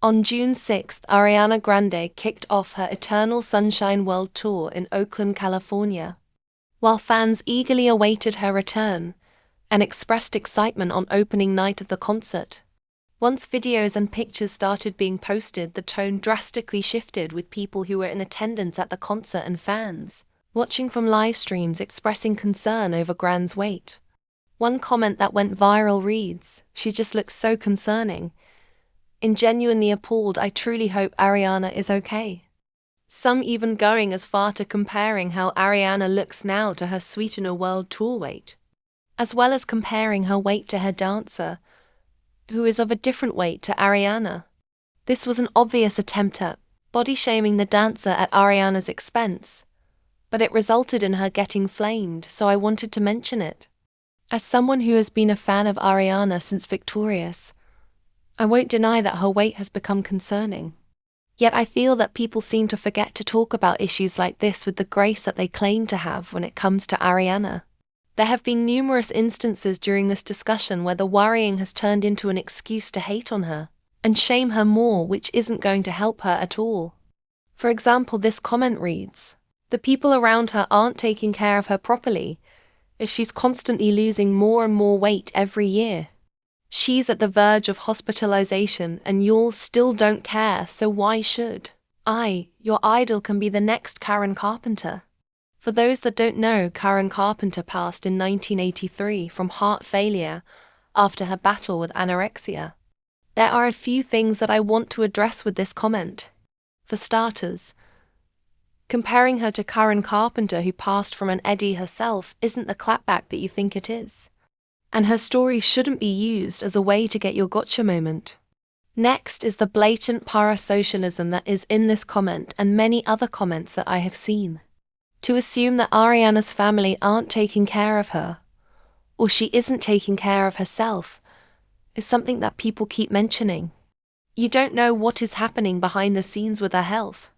On June 6th, Ariana Grande kicked off her Eternal Sunshine World Tour in Oakland, California. While fans eagerly awaited her return and expressed excitement on opening night of the concert, once videos and pictures started being posted, the tone drastically shifted, with people who were in attendance at the concert and fans watching from live streams expressing concern over Grande's weight. One comment that went viral reads, "She just looks so concerning. In genuinely appalled, I truly hope Ariana is okay." Some even going as far to comparing how Ariana looks now to her Sweetener World Tour weight, as well as comparing her weight to her dancer, who is of a different weight to Ariana. This was an obvious attempt at body-shaming the dancer at Ariana's expense, but it resulted in her getting flamed, so I wanted to mention it. As someone who has been a fan of Ariana since Victorious, I won't deny that her weight has become concerning. Yet I feel that people seem to forget to talk about issues like this with the grace that they claim to have when it comes to Ariana. There have been numerous instances during this discussion where the worrying has turned into an excuse to hate on her and shame her more, which isn't going to help her at all. For example, this comment reads, "The people around her aren't taking care of her properly if she's constantly losing more and more weight every year. She's at the verge of hospitalization and y'all still don't care, so why should your idol can be the next Karen Carpenter." For those that don't know, Karen Carpenter passed in 1983 from heart failure after her battle with anorexia. There are a few things that I want to address with this comment. For starters, comparing her to Karen Carpenter, who passed from an Eddie herself, isn't the clapback that you think it is. And her story shouldn't be used as a way to get your gotcha moment. Next is the blatant parasocialism that is in this comment and many other comments that I have seen. To assume that Ariana's family aren't taking care of her, or she isn't taking care of herself, is something that people keep mentioning. You don't know what is happening behind the scenes with her health.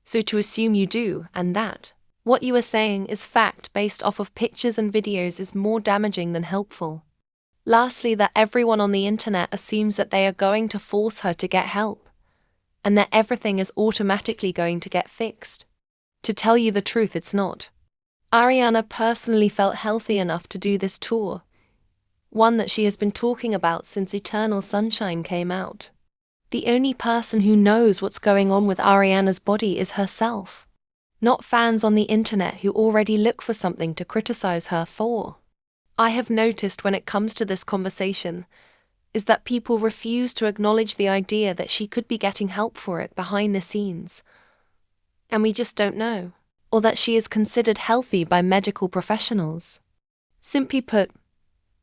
So to assume you do, and that what you are saying is fact based off of pictures and videos, is more damaging than helpful. Lastly, that everyone on the internet assumes that they are going to force her to get help, and that everything is automatically going to get fixed. To tell you the truth, it's not. Ariana personally felt healthy enough to do this tour, one that she has been talking about since Eternal Sunshine came out. The only person who knows what's going on with Ariana's body is herself, not fans on the internet who already look for something to criticize her for. I have noticed when it comes to this conversation is that people refuse to acknowledge the idea that she could be getting help for it behind the scenes, and we just don't know, or that she is considered healthy by medical professionals. Simply put,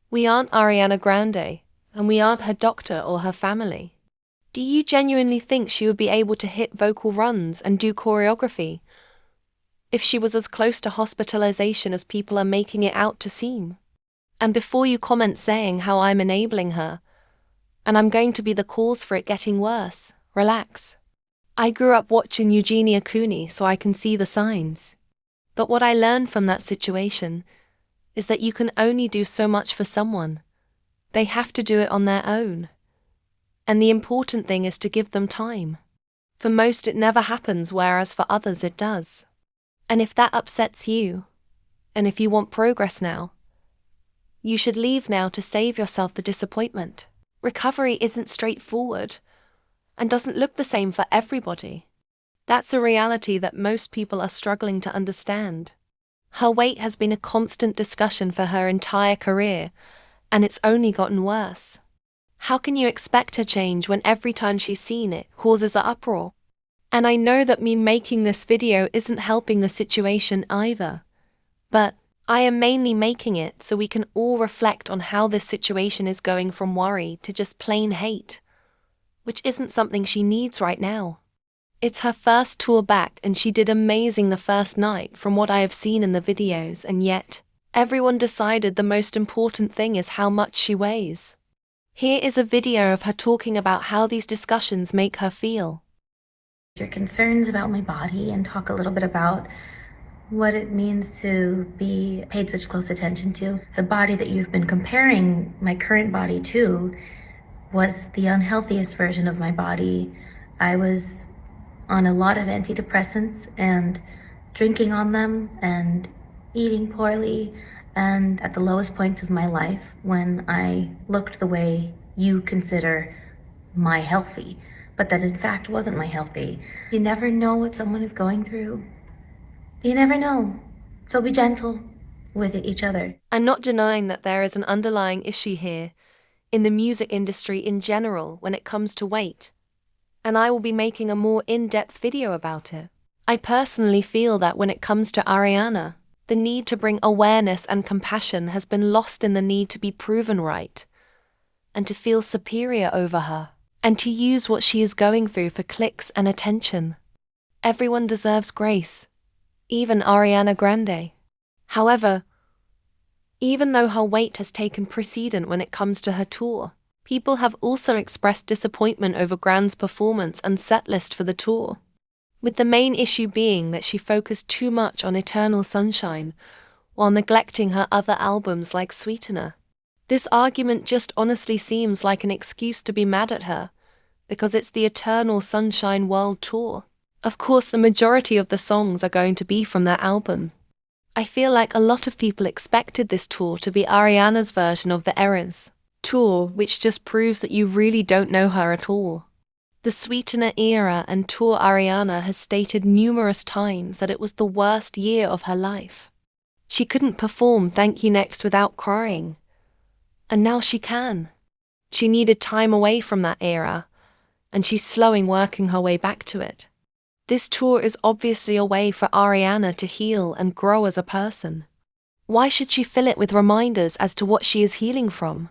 we aren't Ariana Grande, and we aren't her doctor or her family. Do you genuinely think she would be able to hit vocal runs and do choreography if she was as close to hospitalization as people are making it out to seem? And before you comment saying how I'm enabling her, and I'm going to be the cause for it getting worse, relax. I grew up watching Eugenia Cooney, so I can see the signs. But what I learned from that situation is that you can only do so much for someone. They have to do it on their own. And the important thing is to give them time. For most it never happens, whereas for others it does. And if that upsets you, and if you want progress now, you should leave now to save yourself the disappointment. Recovery isn't straightforward and doesn't look the same for everybody. That's a reality that most people are struggling to understand. Her weight has been a constant discussion for her entire career, and it's only gotten worse. How can you expect her change when every time she's seen it causes an uproar? And I know that me making this video isn't helping the situation either, but I am mainly making it so we can all reflect on how this situation is going from worry to just plain hate, which isn't something she needs right now. It's her first tour back and she did amazing the first night from what I have seen in the videos, and yet everyone decided the most important thing is how much she weighs. Here is a video of her talking about how these discussions make her feel. Your concerns about my body and talk a little bit about what it means to be paid such close attention to. The body that you've been comparing my current body to was the unhealthiest version of my body. I was on a lot of antidepressants and drinking on them and eating poorly, and at the lowest point of my life when I looked the way you consider my healthy, but that in fact wasn't my healthy. You never know what someone is going through. You never know. So be gentle with each other. I'm not denying that there is an underlying issue here in the music industry in general when it comes to weight, and I will be making a more in-depth video about it. I personally feel that when it comes to Ariana, the need to bring awareness and compassion has been lost in the need to be proven right, and to feel superior over her, and to use what she is going through for clicks and attention. Everyone deserves grace, even Ariana Grande. However, even though her weight has taken precedent when it comes to her tour, people have also expressed disappointment over Grande's performance and setlist for the tour, with the main issue being that she focused too much on Eternal Sunshine while neglecting her other albums like Sweetener. This argument just honestly seems like an excuse to be mad at her, because it's the Eternal Sunshine World Tour. Of course, the majority of the songs are going to be from that album. I feel like a lot of people expected this tour to be Ariana's version of the Eras tour, which just proves that you really don't know her at all. The Sweetener era and tour Ariana has stated numerous times that it was the worst year of her life. She couldn't perform Thank You Next without crying. And now she can. She needed time away from that era, and she's slowly working her way back to it. This tour is obviously a way for Ariana to heal and grow as a person. Why should she fill it with reminders as to what she is healing from?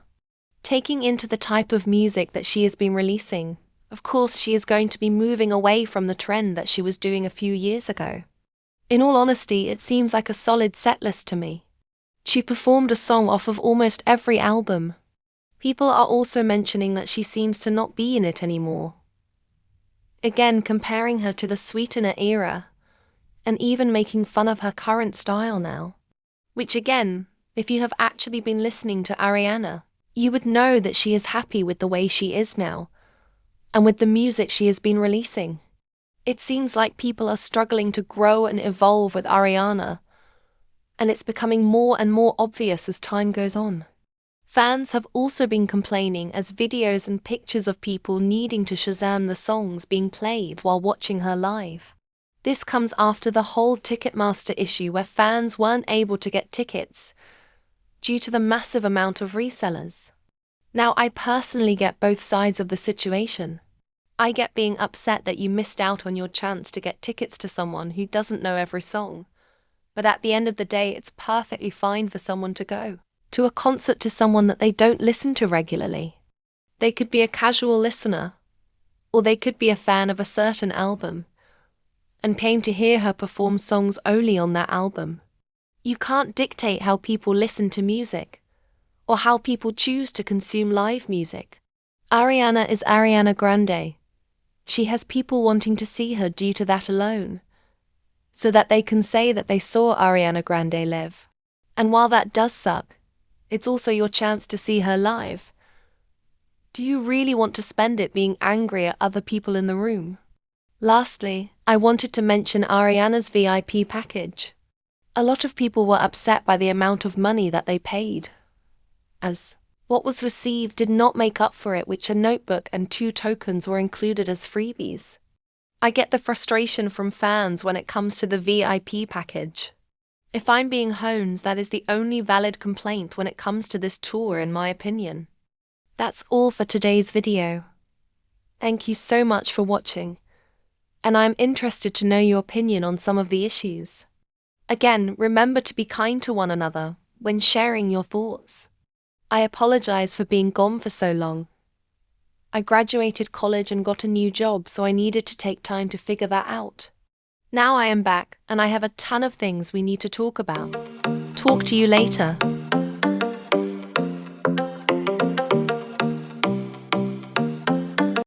Taking into the type of music that she has been releasing, of course she is going to be moving away from the trend that she was doing a few years ago. In all honesty, it seems like a solid setlist to me. She performed a song off of almost every album. People are also mentioning that she seems to not be in it anymore. Again, comparing her to the Sweetener era, and even making fun of her current style now. Which again, if you have actually been listening to Ariana, you would know that she is happy with the way she is now, and with the music she has been releasing. It seems like people are struggling to grow and evolve with Ariana, and it's becoming more and more obvious as time goes on. Fans have also been complaining as videos and pictures of people needing to Shazam the songs being played while watching her live. This comes after the whole Ticketmaster issue where fans weren't able to get tickets due to the massive amount of resellers. Now, I personally get both sides of the situation. I get being upset that you missed out on your chance to get tickets to someone who doesn't know every song, but at the end of the day, it's perfectly fine for someone to go to a concert to someone that they don't listen to regularly. They could be a casual listener, or they could be a fan of a certain album, and came to hear her perform songs only on that album. You can't dictate how people listen to music, or how people choose to consume live music. Ariana is Ariana Grande. She has people wanting to see her due to that alone, so that they can say that they saw Ariana Grande live. And while that does suck, it's also your chance to see her live. Do you really want to spend it being angry at other people in the room? Lastly, I wanted to mention Ariana's VIP package. A lot of people were upset by the amount of money that they paid, as what was received did not make up for it, which a notebook and 2 tokens were included as freebies. I get the frustration from fans when it comes to the VIP package. If I'm being honest, that is the only valid complaint when it comes to this tour, in my opinion. That's all for today's video. Thank you so much for watching, and I'm interested to know your opinion on some of the issues. Again, remember to be kind to one another when sharing your thoughts. I apologize for being gone for so long. I graduated college and got a new job, so I needed to take time to figure that out. Now I am back, and I have a ton of things we need to talk about. Talk to you later.